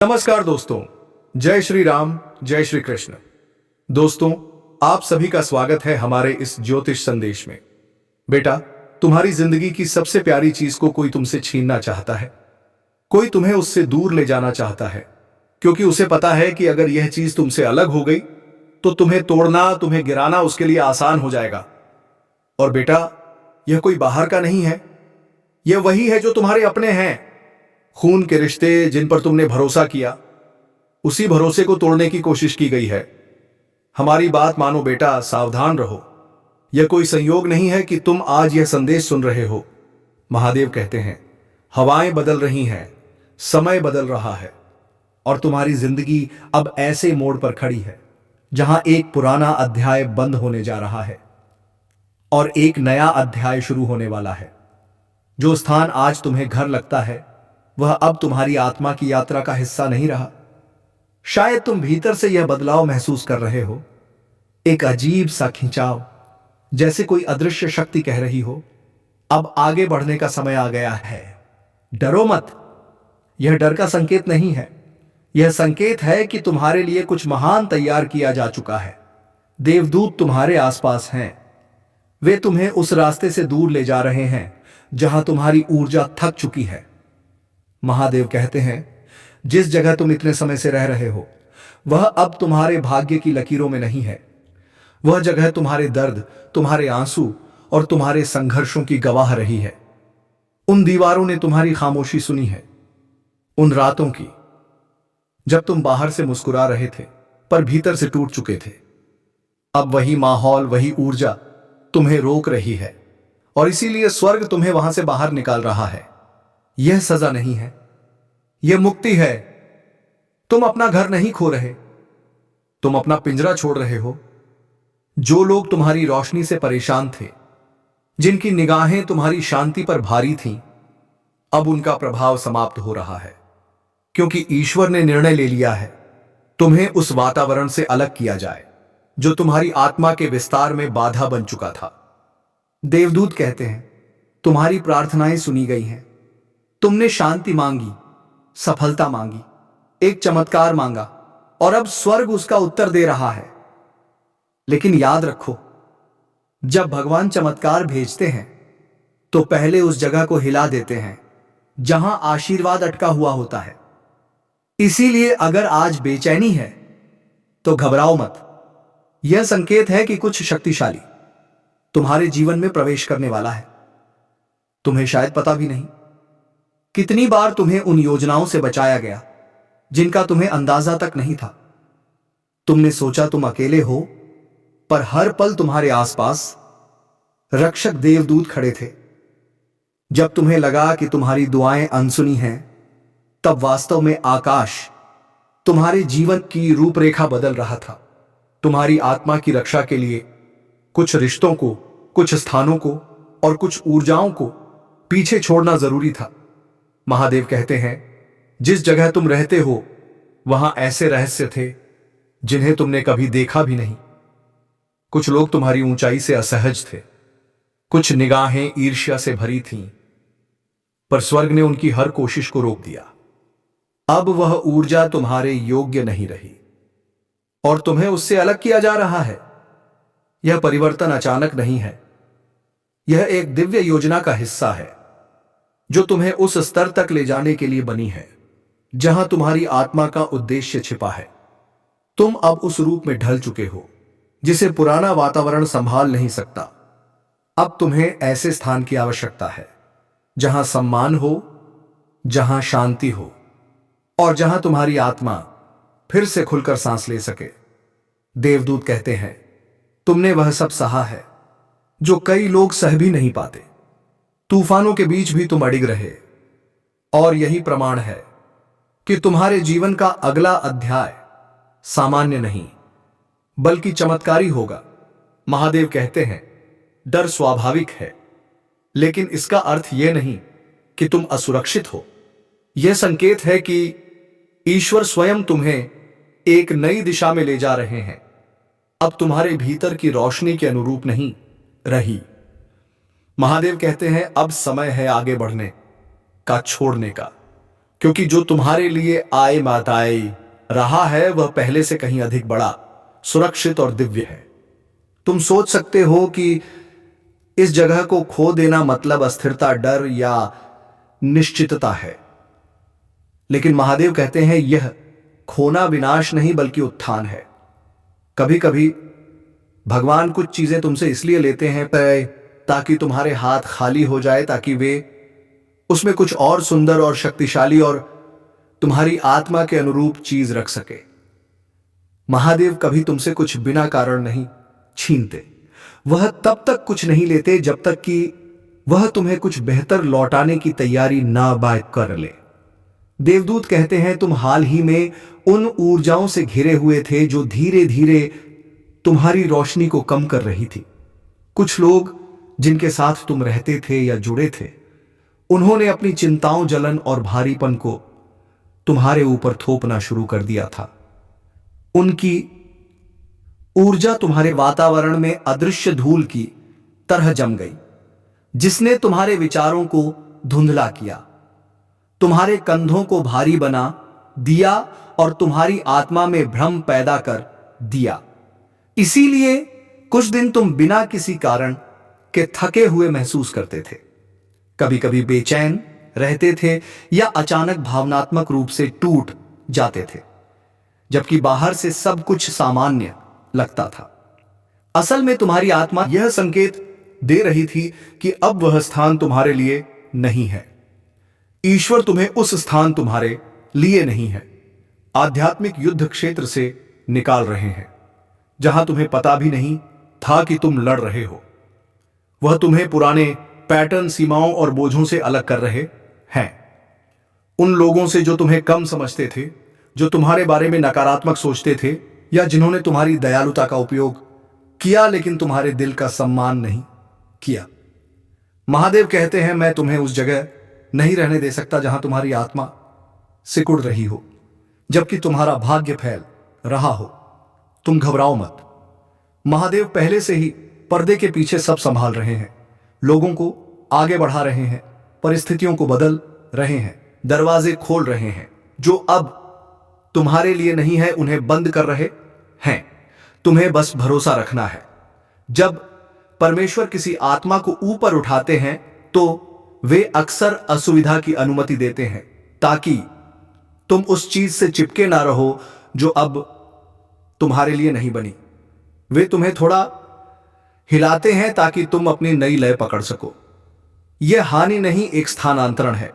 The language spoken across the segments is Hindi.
नमस्कार दोस्तों, जय श्री राम, जय श्री कृष्ण। दोस्तों, आप सभी का स्वागत है हमारे इस ज्योतिष संदेश में। बेटा, तुम्हारी जिंदगी की सबसे प्यारी चीज को कोई तुमसे छीनना चाहता है। कोई तुम्हें उससे दूर ले जाना चाहता है, क्योंकि उसे पता है कि अगर यह चीज तुमसे अलग हो गई तो तुम्हें तोड़ना, तुम्हें गिराना उसके लिए आसान हो जाएगा। और बेटा, यह कोई बाहर का नहीं है, यह वही है जो तुम्हारे अपने हैं। खून के रिश्ते जिन पर तुमने भरोसा किया, उसी भरोसे को तोड़ने की कोशिश की गई है। हमारी बात मानो बेटा, सावधान रहो। यह कोई संयोग नहीं है कि तुम आज यह संदेश सुन रहे हो। महादेव कहते हैं, हवाएं बदल रही हैं, समय बदल रहा है और तुम्हारी जिंदगी अब ऐसे मोड़ पर खड़ी है जहां एक पुराना अध्याय बंद होने जा रहा है और एक नया अध्याय शुरू होने वाला है। जो स्थान आज तुम्हें घर लगता है, वह अब तुम्हारी आत्मा की यात्रा का हिस्सा नहीं रहा। शायद तुम भीतर से यह बदलाव महसूस कर रहे हो, एक अजीब सा खिंचाव, जैसे कोई अदृश्य शक्ति कह रही हो, अब आगे बढ़ने का समय आ गया है। डरो मत, यह डर का संकेत नहीं है। यह संकेत है कि तुम्हारे लिए कुछ महान तैयार किया जा चुका है। देवदूत तुम्हारे आसपास हैं। वे तुम्हें उस रास्ते से दूर ले जा रहे हैं जहां तुम्हारी ऊर्जा थक चुकी है। महादेव कहते हैं, जिस जगह तुम इतने समय से रह रहे हो, वह अब तुम्हारे भाग्य की लकीरों में नहीं है। वह जगह तुम्हारे दर्द, तुम्हारे आंसू और तुम्हारे संघर्षों की गवाह रही है। उन दीवारों ने तुम्हारी खामोशी सुनी है, उन रातों की जब तुम बाहर से मुस्कुरा रहे थे पर भीतर से टूट चुके थे। अब वही माहौल, वही ऊर्जा तुम्हें रोक रही है और इसीलिए स्वर्ग तुम्हें वहां से बाहर निकाल रहा है। यह सजा नहीं है, यह मुक्ति है। तुम अपना घर नहीं खो रहे, तुम अपना पिंजरा छोड़ रहे हो। जो लोग तुम्हारी रोशनी से परेशान थे, जिनकी निगाहें तुम्हारी शांति पर भारी थीं, अब उनका प्रभाव समाप्त हो रहा है, क्योंकि ईश्वर ने निर्णय ले लिया है तुम्हें उस वातावरण से अलग किया जाए जो तुम्हारी आत्मा के विस्तार में बाधा बन चुका था। देवदूत कहते हैं, तुम्हारी प्रार्थनाएं सुनी गई हैं। तुमने शांति मांगी, सफलता मांगी, एक चमत्कार मांगा और अब स्वर्ग उसका उत्तर दे रहा है। लेकिन याद रखो, जब भगवान चमत्कार भेजते हैं तो पहले उस जगह को हिला देते हैं जहां आशीर्वाद अटका हुआ होता है। इसीलिए अगर आज बेचैनी है तो घबराओ मत। यह संकेत है कि कुछ शक्तिशाली तुम्हारे जीवन में प्रवेश करने वाला है। तुम्हें शायद पता भी नहीं कितनी बार तुम्हें उन योजनाओं से बचाया गया जिनका तुम्हें अंदाजा तक नहीं था। तुमने सोचा तुम अकेले हो, पर हर पल तुम्हारे आसपास रक्षक देवदूत खड़े थे। जब तुम्हें लगा कि तुम्हारी दुआएं अनसुनी हैं, तब वास्तव में आकाश तुम्हारे जीवन की रूपरेखा बदल रहा था। तुम्हारी आत्मा की रक्षा के लिए कुछ रिश्तों को, कुछ स्थानों को और कुछ ऊर्जाओं को पीछे छोड़ना जरूरी था। महादेव कहते हैं, जिस जगह तुम रहते हो वहां ऐसे रहस्य थे जिन्हें तुमने कभी देखा भी नहीं। कुछ लोग तुम्हारी ऊंचाई से असहज थे, कुछ निगाहें ईर्ष्या से भरी थीं, पर स्वर्ग ने उनकी हर कोशिश को रोक दिया। अब वह ऊर्जा तुम्हारे योग्य नहीं रही और तुम्हें उससे अलग किया जा रहा है। यह परिवर्तन अचानक नहीं है, यह एक दिव्य योजना का हिस्सा है जो तुम्हें उस स्तर तक ले जाने के लिए बनी है जहां तुम्हारी आत्मा का उद्देश्य छिपा है। तुम अब उस रूप में ढल चुके हो जिसे पुराना वातावरण संभाल नहीं सकता। अब तुम्हें ऐसे स्थान की आवश्यकता है जहां सम्मान हो, जहां शांति हो और जहां तुम्हारी आत्मा फिर से खुलकर सांस ले सके। देवदूत कहते हैं, तुमने वह सब सहा है जो कई लोग सह भी नहीं पाते। तूफानों के बीच भी तुम अडिग रहे और यही प्रमाण है कि तुम्हारे जीवन का अगला अध्याय सामान्य नहीं बल्कि चमत्कारी होगा। महादेव कहते हैं, डर स्वाभाविक है, लेकिन इसका अर्थ यह नहीं कि तुम असुरक्षित हो। यह संकेत है कि ईश्वर स्वयं तुम्हें एक नई दिशा में ले जा रहे हैं। अब तुम्हारे भीतर की रोशनी के अनुरूप नहीं रही। महादेव कहते हैं, अब समय है आगे बढ़ने का, छोड़ने का। क्योंकि जो तुम्हारे लिए आए माताई रहा है वह पहले से कहीं अधिक बड़ा, सुरक्षित और दिव्य है। तुम सोच सकते हो कि इस जगह को खो देना मतलब अस्थिरता, डर या निश्चितता है, लेकिन महादेव कहते हैं यह खोना विनाश नहीं बल्कि उत्थान है। कभी कभी भगवान कुछ चीजें तुमसे इसलिए लेते हैं ताकि तुम्हारे हाथ खाली हो जाए, ताकि वे उसमें कुछ और सुंदर और शक्तिशाली और तुम्हारी आत्मा के अनुरूप चीज रख सके। महादेव कभी तुमसे कुछ बिना कारण नहीं छीनते। वह तब तक कुछ नहीं लेते जब तक कि वह तुम्हें कुछ बेहतर लौटाने की तैयारी ना कर ले। देवदूत कहते हैं तुम हाल ही में उन ऊर्जाओं से घिरे हुए थे जो धीरे धीरे तुम्हारी रोशनी को कम कर रही थी। कुछ लोग जिनके साथ तुम रहते थे या जुड़े थे, उन्होंने अपनी चिंताओं, जलन और भारीपन को तुम्हारे ऊपर थोपना शुरू कर दिया था। उनकी ऊर्जा तुम्हारे वातावरण में अदृश्य धूल की तरह जम गई, जिसने तुम्हारे विचारों को धुंधला किया, तुम्हारे कंधों को भारी बना दिया और तुम्हारी आत्मा में भ्रम पैदा कर दिया। इसीलिए कुछ दिन तुम बिना किसी कारण के थके हुए महसूस करते थे, कभी कभी बेचैन रहते थे या अचानक भावनात्मक रूप से टूट जाते थे, जबकि बाहर से सब कुछ सामान्य लगता था। असल में तुम्हारी आत्मा यह संकेत दे रही थी कि अब वह स्थान तुम्हारे लिए नहीं है। ईश्वर तुम्हें उस स्थान तुम्हारे लिए नहीं है, आध्यात्मिक युद्ध क्षेत्र से निकाल रहे हैं, जहां तुम्हें पता भी नहीं था कि तुम लड़ रहे हो। वह तुम्हें पुराने पैटर्न, सीमाओं और बोझों से अलग कर रहे हैं। उन लोगों से जो तुम्हें कम समझते थे, जो तुम्हारे बारे में नकारात्मक सोचते थे, या जिन्होंने तुम्हारी दयालुता का उपयोग किया लेकिन तुम्हारे दिल का सम्मान नहीं किया। महादेव कहते हैं मैं तुम्हें उस जगह नहीं रहने दे सकता जहां तुम्हारी आत्मा सिकुड़ रही हो, जबकि तुम्हारा भाग्य फैल रहा हो। तुम घबराओ मत। महादेव पहले से ही पर्दे के पीछे सब संभाल रहे हैं, लोगों को आगे बढ़ा रहे हैं, परिस्थितियों को बदल रहे हैं, दरवाजे खोल रहे हैं। जो अब तुम्हारे लिए नहीं है उन्हें बंद कर रहे हैं। तुम्हें बस भरोसा रखना है। जब परमेश्वर किसी आत्मा को ऊपर उठाते हैं तो वे अक्सर असुविधा की अनुमति देते हैं, ताकि तुम उस चीज से चिपके ना रहो जो अब तुम्हारे लिए नहीं बनी। वे तुम्हें थोड़ा हिलाते हैं ताकि तुम अपनी नई लय पकड़ सको। यह हानि नहीं, एक स्थानांतरण है।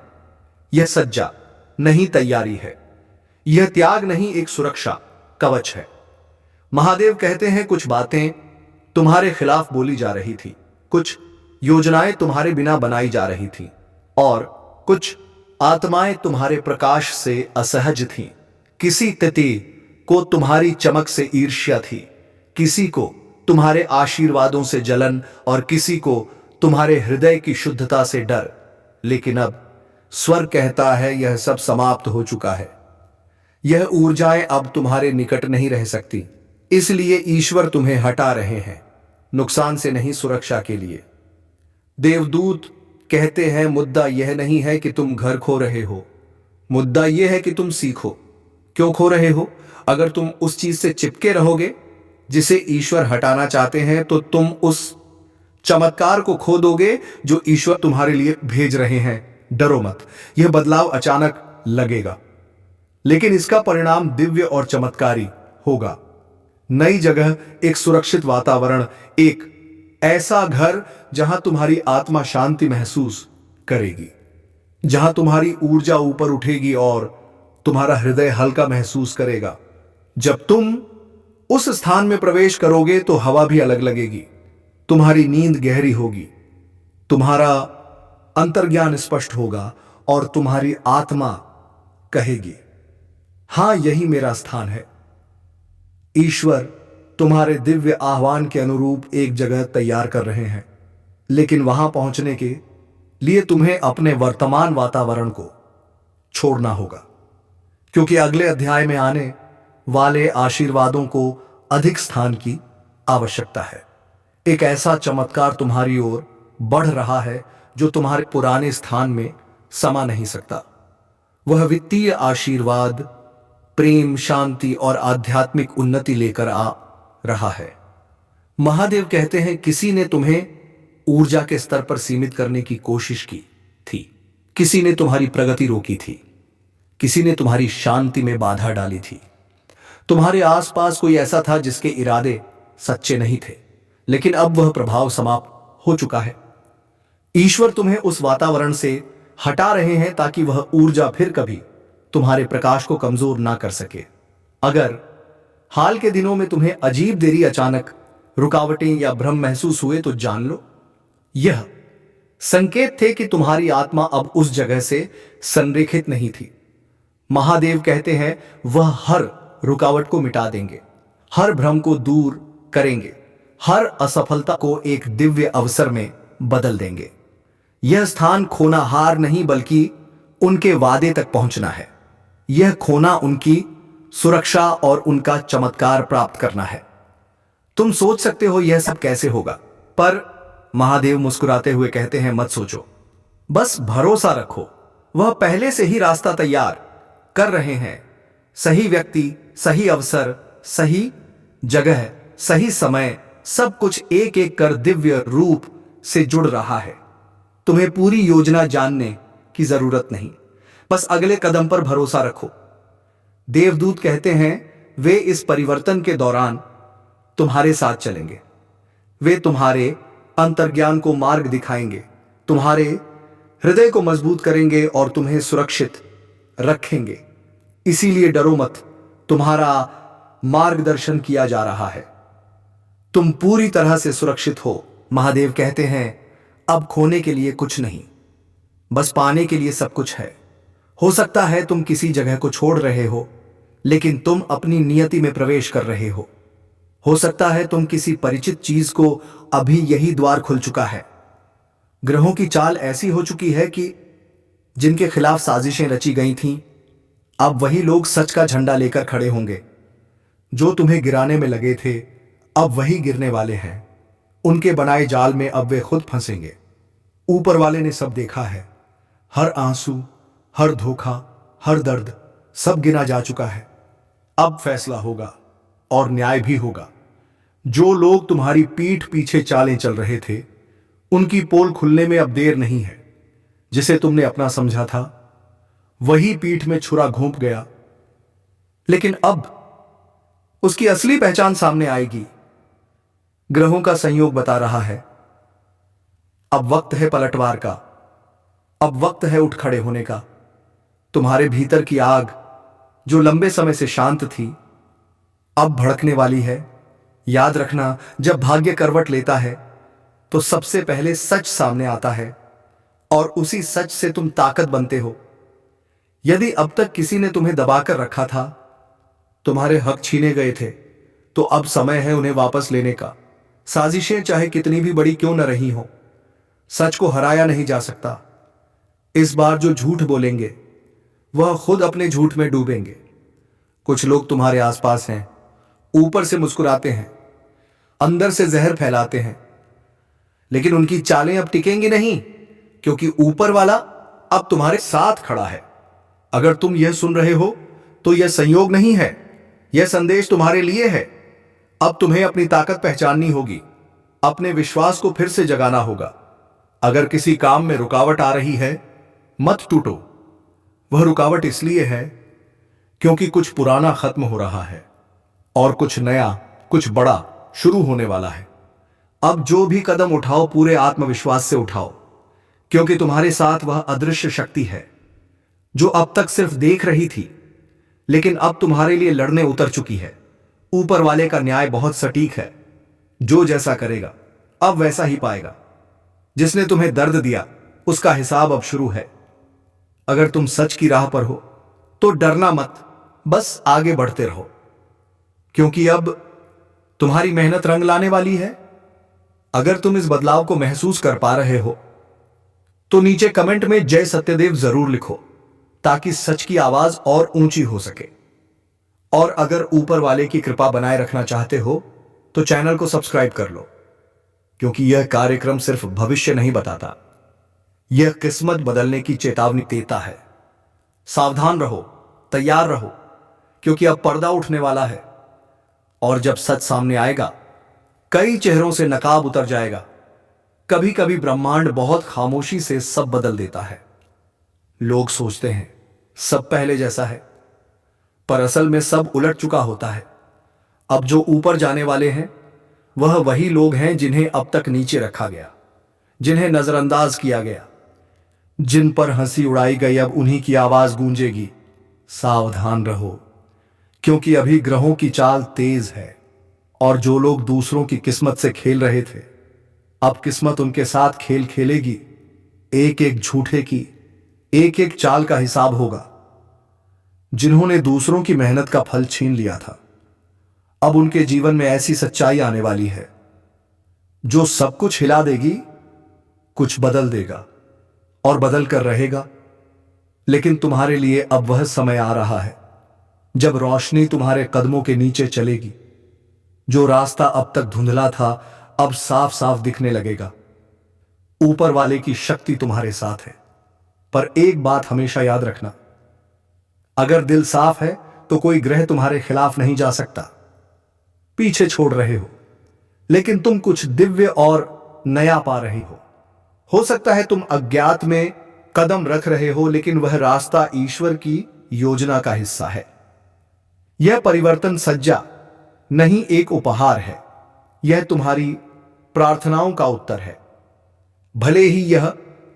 यह सज्जा नहीं, तैयारी है। यह त्याग नहीं, एक सुरक्षा कवच है। महादेव कहते हैं कुछ बातें तुम्हारे खिलाफ बोली जा रही थी, कुछ योजनाएं तुम्हारे बिना बनाई जा रही थी, और कुछ आत्माएं तुम्हारे प्रकाश से असहज थीं। किसी तिथि को तुम्हारी चमक से ईर्ष्या थी, किसी को तुम्हारे आशीर्वादों से जलन, और किसी को तुम्हारे हृदय की शुद्धता से डर। लेकिन अब स्वर कहता है यह सब समाप्त हो चुका है। यह ऊर्जाएं अब तुम्हारे निकट नहीं रह सकती, इसलिए ईश्वर तुम्हें हटा रहे हैं, नुकसान से नहीं, सुरक्षा के लिए। देवदूत कहते हैं मुद्दा यह नहीं है कि तुम घर खो रहे हो, मुद्दा यह है कि तुम सीखो क्यों खो रहे हो। अगर तुम उस चीज से चिपके रहोगे जिसे ईश्वर हटाना चाहते हैं, तो तुम उस चमत्कार को खो दोगे जो ईश्वर तुम्हारे लिए भेज रहे हैं। डरो मत, यह बदलाव अचानक लगेगा, लेकिन इसका परिणाम दिव्य और चमत्कारी होगा। नई जगह, एक सुरक्षित वातावरण, एक ऐसा घर जहां तुम्हारी आत्मा शांति महसूस करेगी, जहां तुम्हारी ऊर्जा ऊपर उठेगी और तुम्हारा हृदय हल्का महसूस करेगा। जब तुम उस स्थान में प्रवेश करोगे तो हवा भी अलग लगेगी, तुम्हारी नींद गहरी होगी, तुम्हारा अंतर्ज्ञान स्पष्ट होगा और तुम्हारी आत्मा कहेगी हां, यही मेरा स्थान है। ईश्वर तुम्हारे दिव्य आह्वान के अनुरूप एक जगह तैयार कर रहे हैं, लेकिन वहां पहुंचने के लिए तुम्हें अपने वर्तमान वातावरण को छोड़ना होगा, क्योंकि अगले अध्याय में आने वाले आशीर्वादों को अधिक स्थान की आवश्यकता है। एक ऐसा चमत्कार तुम्हारी ओर बढ़ रहा है जो तुम्हारे पुराने स्थान में समा नहीं सकता। वह वित्तीय आशीर्वाद, प्रेम, शांति और आध्यात्मिक उन्नति लेकर आ रहा है। महादेव कहते हैं, किसी ने तुम्हें ऊर्जा के स्तर पर सीमित करने की कोशिश की थी, किसी ने तुम्हारी प्रगति रोकी थी, किसी ने तुम्हारी शांति में बाधा डाली थी। तुम्हारे आसपास कोई ऐसा था जिसके इरादे सच्चे नहीं थे, लेकिन अब वह प्रभाव समाप्त हो चुका है। ईश्वर तुम्हें उस वातावरण से हटा रहे हैं ताकि वह ऊर्जा फिर कभी तुम्हारे प्रकाश को कमजोर ना कर सके। अगर हाल के दिनों में तुम्हें अजीब देरी, अचानक रुकावटें या भ्रम महसूस हुए तो जान लो, यह संकेत थे कि तुम्हारी आत्मा अब उस जगह से संरेखित नहीं थी। महादेव कहते हैं, वह हर रुकावट को मिटा देंगे, हर भ्रम को दूर करेंगे, हर असफलता को एक दिव्य अवसर में बदल देंगे। यह स्थान खोना हार नहीं, बल्कि उनके वादे तक पहुंचना है। यह खोना उनकी सुरक्षा और उनका चमत्कार प्राप्त करना है। तुम सोच सकते हो यह सब कैसे होगा, पर महादेव मुस्कुराते हुए कहते हैं, मत सोचो, बस भरोसा रखो। वह पहले से ही रास्ता तैयार कर रहे हैं। सही व्यक्ति, सही अवसर, सही जगह, सही समय, सब कुछ एक एक कर दिव्य रूप से जुड़ रहा है। तुम्हें पूरी योजना जानने की जरूरत नहीं, बस अगले कदम पर भरोसा रखो। देवदूत कहते हैं, वे इस परिवर्तन के दौरान तुम्हारे साथ चलेंगे। वे तुम्हारे अंतर्ज्ञान को मार्ग दिखाएंगे, तुम्हारे हृदय को मजबूत करेंगे और तुम्हें सुरक्षित रखेंगे। इसीलिए डरो मत, तुम्हारा मार्गदर्शन किया जा रहा है। तुम पूरी तरह से सुरक्षित हो। महादेव कहते हैं, अब खोने के लिए कुछ नहीं, बस पाने के लिए सब कुछ है। हो सकता है तुम किसी जगह को छोड़ रहे हो, लेकिन तुम अपनी नियति में प्रवेश कर रहे हो। हो सकता है तुम किसी परिचित चीज को, अभी यही द्वार खुल चुका है। ग्रहों की चाल ऐसी हो चुकी है कि जिनके खिलाफ साजिशें रची गई थीं, अब वही लोग सच का झंडा लेकर खड़े होंगे। जो तुम्हें गिराने में लगे थे, अब वही गिरने वाले हैं। उनके बनाए जाल में अब वे खुद फंसेंगे। ऊपर वाले ने सब देखा है। हर आंसू, हर धोखा, हर दर्द, सब गिना जा चुका है। अब फैसला होगा और न्याय भी होगा। जो लोग तुम्हारी पीठ पीछे चालें चल रहे थे, उनकी पोल खुलने में अब देर नहीं है। जिसे तुमने अपना समझा था, वही पीठ में छुरा घोंप गया, लेकिन अब उसकी असली पहचान सामने आएगी। ग्रहों का संयोग बता रहा है, अब वक्त है पलटवार का, अब वक्त है उठ खड़े होने का। तुम्हारे भीतर की आग, जो लंबे समय से शांत थी, अब भड़कने वाली है। याद रखना, जब भाग्य करवट लेता है तो सबसे पहले सच सामने आता है और उसी सच से तुम ताकत बनते हो। यदि अब तक किसी ने तुम्हें दबाकर रखा था, तुम्हारे हक छीने गए थे, तो अब समय है उन्हें वापस लेने का। साजिशें चाहे कितनी भी बड़ी क्यों न रही हो, सच को हराया नहीं जा सकता। इस बार जो झूठ बोलेंगे, वह खुद अपने झूठ में डूबेंगे। कुछ लोग तुम्हारे आसपास हैं, ऊपर से मुस्कुराते हैं, अंदर से जहर फैलाते हैं, लेकिन उनकी चालें अब टिकेंगी नहीं, क्योंकि ऊपर वाला अब तुम्हारे साथ खड़ा है। अगर तुम यह सुन रहे हो तो यह संयोग नहीं है, यह संदेश तुम्हारे लिए है। अब तुम्हें अपनी ताकत पहचाननी होगी, अपने विश्वास को फिर से जगाना होगा। अगर किसी काम में रुकावट आ रही है, मत टूटो। वह रुकावट इसलिए है क्योंकि कुछ पुराना खत्म हो रहा है और कुछ नया, कुछ बड़ा शुरू होने वाला है। अब जो भी कदम उठाओ, पूरे आत्मविश्वास से उठाओ, क्योंकि तुम्हारे साथ वह अदृश्य शक्ति है जो अब तक सिर्फ देख रही थी, लेकिन अब तुम्हारे लिए लड़ने उतर चुकी है। ऊपर वाले का न्याय बहुत सटीक है। जो जैसा करेगा, अब वैसा ही पाएगा। जिसने तुम्हें दर्द दिया, उसका हिसाब अब शुरू है। अगर तुम सच की राह पर हो तो डरना मत, बस आगे बढ़ते रहो, क्योंकि अब तुम्हारी मेहनत रंग लाने वाली है। अगर तुम इस बदलाव को महसूस कर पा रहे हो तो नीचे कमेंट में जय सत्यदेव जरूर लिखो, ताकि सच की आवाज और ऊंची हो सके। और अगर ऊपर वाले की कृपा बनाए रखना चाहते हो तो चैनल को सब्सक्राइब कर लो, क्योंकि यह कार्यक्रम सिर्फ भविष्य नहीं बताता, यह किस्मत बदलने की चेतावनी देता है। सावधान रहो, तैयार रहो, क्योंकि अब पर्दा उठने वाला है। और जब सच सामने आएगा, कई चेहरों से नकाब उतर जाएगा। कभी कभी ब्रह्मांड बहुत खामोशी से सब बदल देता है। लोग सोचते हैं सब पहले जैसा है, पर असल में सब उलट चुका होता है। अब जो ऊपर जाने वाले हैं वह वही लोग हैं जिन्हें अब तक नीचे रखा गया, जिन्हें नजरअंदाज किया गया, जिन पर हंसी उड़ाई गई, अब उन्हीं की आवाज गूंजेगी। सावधान रहो, क्योंकि अभी ग्रहों की चाल तेज है, और जो लोग दूसरों की किस्मत से खेल रहे थे, अब किस्मत उनके साथ खेल खेलेगी। एक एक झूठे की, एक एक चाल का हिसाब होगा। जिन्होंने दूसरों की मेहनत का फल छीन लिया था, अब उनके जीवन में ऐसी सच्चाई आने वाली है जो सब कुछ हिला देगी। कुछ बदल देगा और बदल कर रहेगा। लेकिन तुम्हारे लिए अब वह समय आ रहा है जब रोशनी तुम्हारे कदमों के नीचे चलेगी। जो रास्ता अब तक धुंधला था, अब साफ साफ दिखने लगेगा। ऊपर वाले की शक्ति तुम्हारे साथ है। पर एक बात हमेशा याद रखना, अगर दिल साफ है तो कोई ग्रह तुम्हारे खिलाफ नहीं जा सकता। पीछे छोड़ रहे हो, लेकिन तुम कुछ दिव्य और नया पा रहे हो। हो सकता है तुम अज्ञात में कदम रख रहे हो, लेकिन वह रास्ता ईश्वर की योजना का हिस्सा है। यह परिवर्तन सज्जा नहीं, एक उपहार है। यह तुम्हारी प्रार्थनाओं का उत्तर है, भले ही यह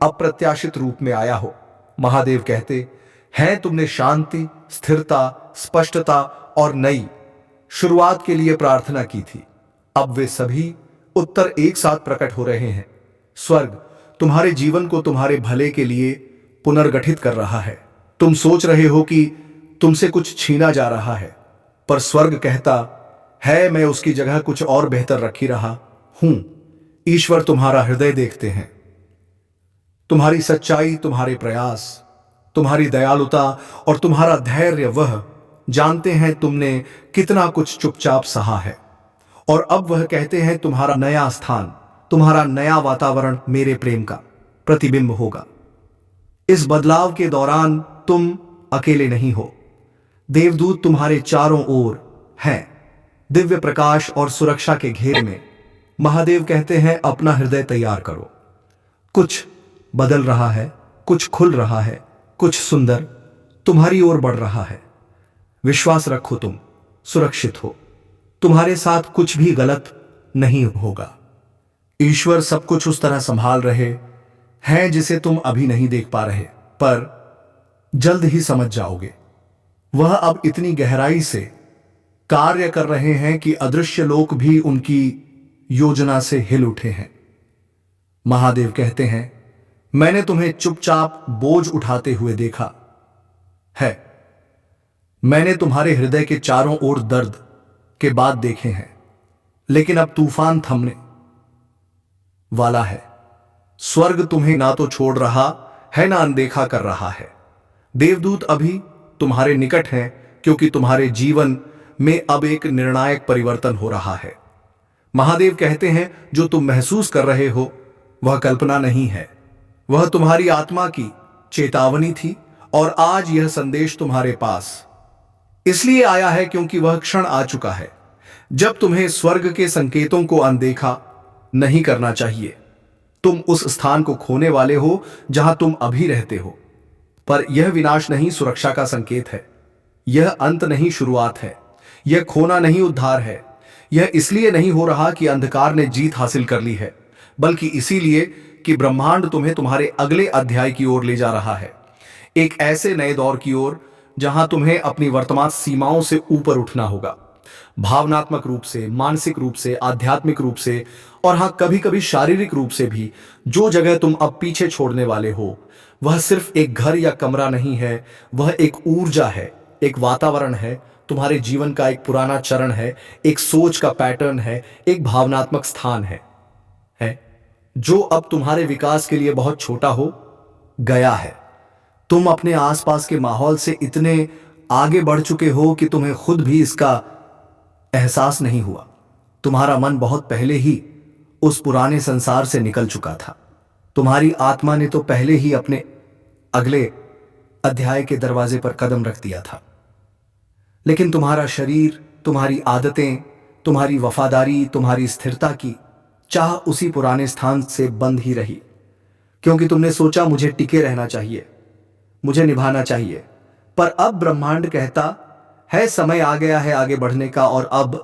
अप्रत्याशित रूप में आया हो। महादेव कहते हैं, तुमने शांति, स्थिरता, स्पष्टता और नई शुरुआत के लिए प्रार्थना की थी। अब वे सभी उत्तर एक साथ प्रकट हो रहे हैं। स्वर्ग तुम्हारे जीवन को तुम्हारे भले के लिए पुनर्गठित कर रहा है। तुम सोच रहे हो कि तुमसे कुछ छीना जा रहा है, पर स्वर्ग कहता है, मैं उसकी जगह कुछ और बेहतर रखी रहा हूं। ईश्वर तुम्हारा हृदय देखते हैं, तुम्हारी सच्चाई, तुम्हारे प्रयास, तुम्हारी दयालुता और तुम्हारा धैर्य। वह जानते हैं तुमने कितना कुछ चुपचाप सहा है, और अब वह कहते हैं, तुम्हारा नया स्थान, तुम्हारा नया वातावरण मेरे प्रेम का प्रतिबिंब होगा। इस बदलाव के दौरान तुम अकेले नहीं हो। देवदूत तुम्हारे चारों ओर हैं, दिव्य प्रकाश और सुरक्षा के घेरे में। महादेव कहते हैं, अपना हृदय तैयार करो। कुछ बदल रहा है, कुछ खुल रहा है, कुछ सुंदर तुम्हारी ओर बढ़ रहा है। विश्वास रखो, तुम सुरक्षित हो। तुम्हारे साथ कुछ भी गलत नहीं होगा। ईश्वर सब कुछ उस तरह संभाल रहे हैं जिसे तुम अभी नहीं देख पा रहे, पर जल्द ही समझ जाओगे। वह अब इतनी गहराई से कार्य कर रहे हैं कि अदृश्य लोक भी उनकी योजना से हिल उठे हैं। महादेव कहते हैं, मैंने तुम्हें चुपचाप बोझ उठाते हुए देखा है। मैंने तुम्हारे हृदय के चारों ओर दर्द के बाद देखे हैं, लेकिन अब तूफान थमने वाला है। स्वर्ग तुम्हें ना तो छोड़ रहा है, ना अनदेखा कर रहा है। देवदूत अभी तुम्हारे निकट हैं, क्योंकि तुम्हारे जीवन में अब एक निर्णायक परिवर्तन हो रहा है। महादेव कहते हैं, जो तुम महसूस कर रहे हो वह कल्पना नहीं है, वह तुम्हारी आत्मा की चेतावनी थी। और आज यह संदेश तुम्हारे पास इसलिए आया है क्योंकि वह क्षण आ चुका है जब तुम्हें स्वर्ग के संकेतों को अनदेखा नहीं करना चाहिए। तुम उस स्थान को खोने वाले हो जहां तुम अभी रहते हो, पर यह विनाश नहीं, सुरक्षा का संकेत है। यह अंत नहीं, शुरुआत है। यह खोना नहीं, उद्धार है। यह इसलिए नहीं हो रहा कि अंधकार ने जीत हासिल कर ली है, बल्कि इसीलिए कि ब्रह्मांड तुम्हें तुम्हारे अगले अध्याय की ओर ले जा रहा है, एक ऐसे नए दौर की ओर जहां तुम्हें अपनी वर्तमान सीमाओं से ऊपर उठना होगा। भावनात्मक रूप से, मानसिक रूप से, आध्यात्मिक रूप से, और हां, कभी कभी शारीरिक रूप से भी। जो जगह तुम अब पीछे छोड़ने वाले हो वह सिर्फ एक घर या कमरा नहीं है, वह एक ऊर्जा है, एक वातावरण है, तुम्हारे जीवन का एक पुराना चरण है, एक सोच का पैटर्न है, एक भावनात्मक स्थान है जो अब तुम्हारे विकास के लिए बहुत छोटा हो गया है। तुम अपने आसपास के माहौल से इतने आगे बढ़ चुके हो कि तुम्हें खुद भी इसका एहसास नहीं हुआ। तुम्हारा मन बहुत पहले ही उस पुराने संसार से निकल चुका था। तुम्हारी आत्मा ने तो पहले ही अपने अगले अध्याय के दरवाजे पर कदम रख दिया था। लेकिन तुम्हारा शरीर, तुम्हारी आदतें, तुम्हारी वफादारी, तुम्हारी स्थिरता की चाह उसी पुराने स्थान से बंद ही रही, क्योंकि तुमने सोचा मुझे टिके रहना चाहिए, मुझे निभाना चाहिए। पर अब ब्रह्मांड कहता है समय आ गया है आगे बढ़ने का, और अब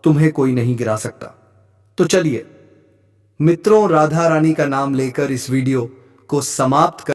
तुम्हें कोई नहीं गिरा सकता। तो चलिए मित्रों, राधा रानी का नाम लेकर इस वीडियो को समाप्त कर